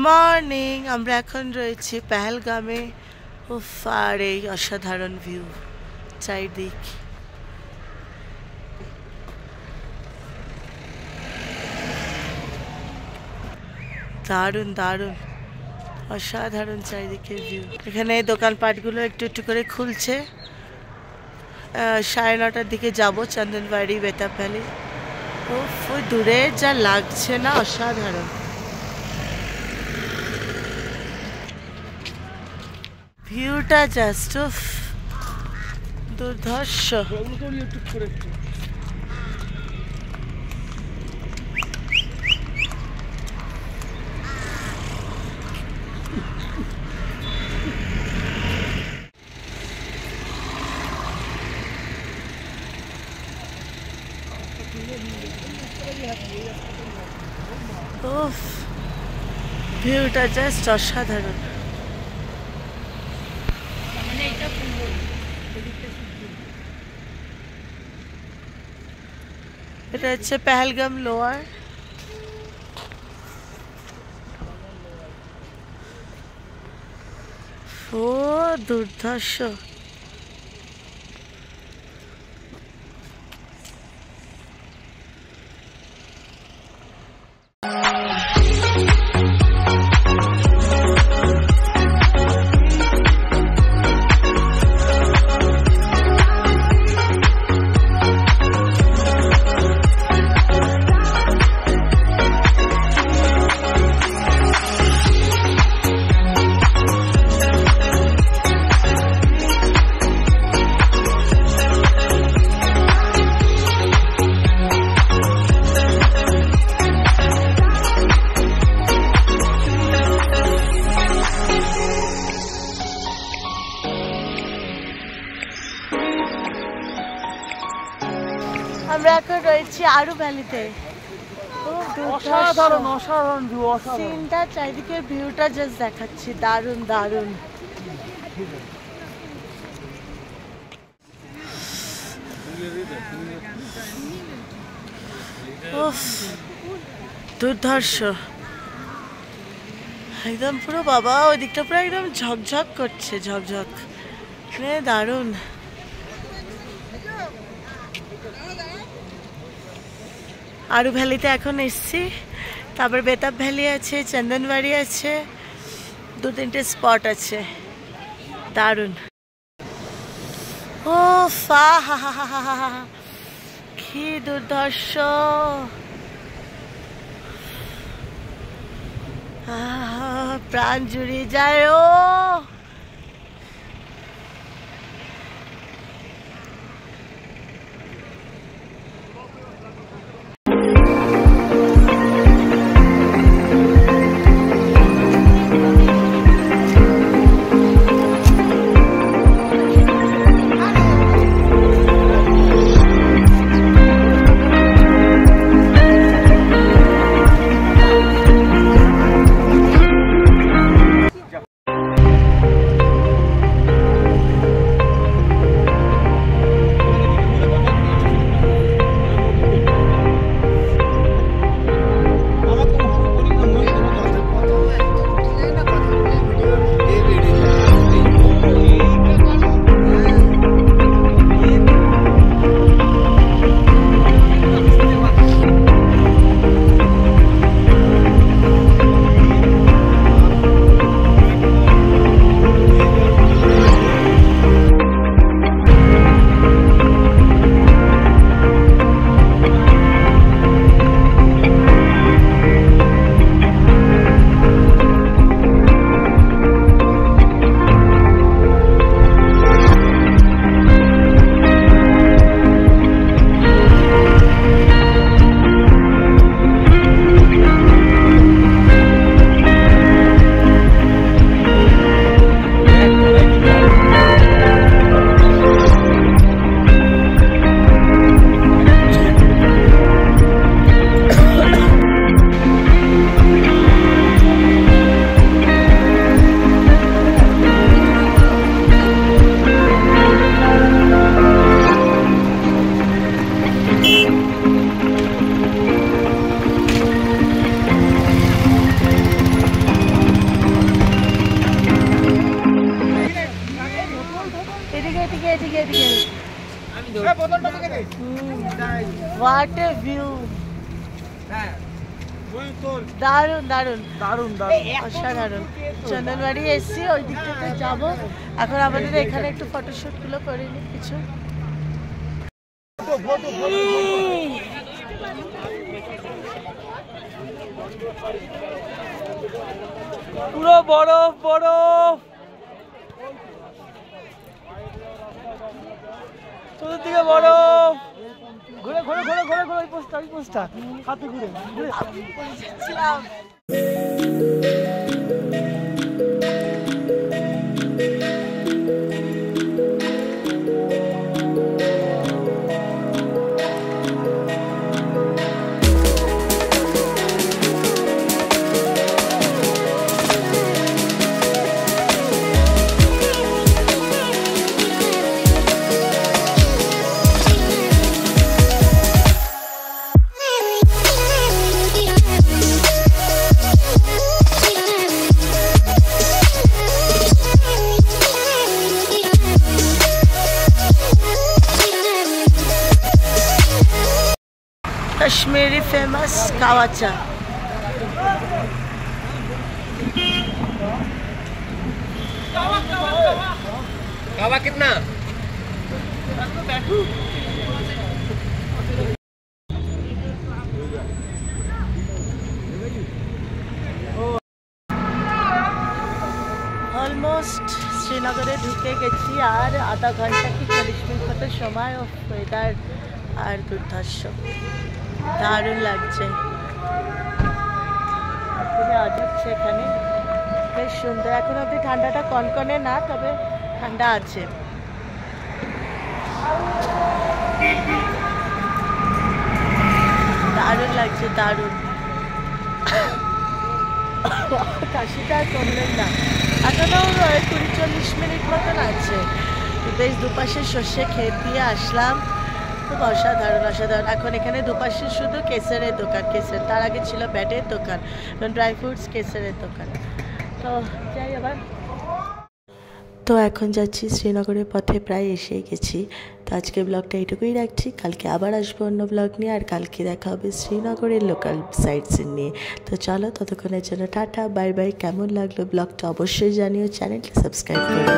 Morning. আমরা এখন রয়েছি পেহেলগামে। উফ, আর এই অসাধারণ ভিউ চারিদিক। দারুণ দারুণ অসাধারণ চারিদিকের ভিউ। এখানে দোকানপাটগুলো একটু একটু করে খুলছে। 9:30টার দিকে যাব চন্দনবাড়ি, বেতাব ভ্যালি। উফ, ওই দূরে যা লাগছে না, অসাধারণ। ভিউটা জাস্ট দুর্ধর্ষ। উফ, ভিউটা জাস্ট অসাধারণ। এটা হচ্ছে পেহেলগাম লোয়ার। ও দুর্ধর্ষ। আমরা এখন রয়েছি আরু ভ্যালিতে। অসাধারণ অসাধারণ ভিউ, অসাধারণ সিনটা চারিদিকে ভিউটা জাস্ট দেখাচ্ছি, দারুণ দারুণ। উফ, দুর্ধর্ষ একদম। পুরো বাবা, ওই দিকটা পুরো একদম ঝকঝক করছে, ঝকঝক। দারুণ। আরু ভ্যালিতে এখন এসছি। তারপর বেতাব ভ্যালি আছে, চন্দনবাড়ি আছে, 2-3টে স্পট আছে। দারুণ। ও ফা, হা হা হা হা হা, কি দুর্ধর্ষ। প্রাণ জুড়িয়ে যায়। ও হোয়াট এ ভিউ, দারুন দারুন দারুন দারুন অসাধারণ। চন্দনবাড়ি এসছি, ওই দিকটাতে যাবো। এখন আমাদের এখানে একটু ফটোশুট গুলো করে নি কিছু। পুরো বরফ বরফ, চতুর্দিকে বরফ। ঘুরে ঘুরে ঘুরে ঘুরে ঘুরে ওই পোস্টটা হাতে ঘুরে ঘুরে যাচ্ছিলাম। कश्मीरी फेमस कावा चा। कावा कितना? অলমোস্ট শ্রীনগরে ঢুকে গেছি, আর আধা ঘন্টা কি 40 মিনিট মতো সময়। ওয়েদার আর দুর্ধর্ষ, দারুণ লাগছে। আওয়াজ হচ্ছে এখানে, বেশ সুন্দর। এখন অব্দি ঠান্ডাটা কনকনে না, তবে ঠান্ডা আছে। দারুণ লাগছে, দারুণ। কাশিটা আর কমলেন না, এখনো 20-40 মিনিট মতন আছে। বেশ দুপাশে সর্ষে ক্ষেত দিয়ে আসলাম, খুব অসাধারণ অসাধারণ। এখন এখানে দুপাশে শুধু কেসারের দোকান, কেসার। তার আগে ছিল ব্যাটের দোকান, ড্রাই ফ্রুটস, কেসারের দোকান। তো যাই আবার। তো এখন যাচ্ছি শ্রীনগরের পথে, প্রায় এসেই গেছি। তো আজকে ব্লগটা এইটুকুই রাখছি, কালকে আবার আসবো অন্য ব্লগ নিয়ে। আর কালকে দেখা হবে শ্রীনগরের লোকাল সাইটসিন নিয়ে। তো চলো, ততক্ষণের জন্য টাটা, বাই বাই। কেমন লাগলো ব্লগটা অবশ্যই জানিও, চ্যানেলটা সাবস্ক্রাইব করো।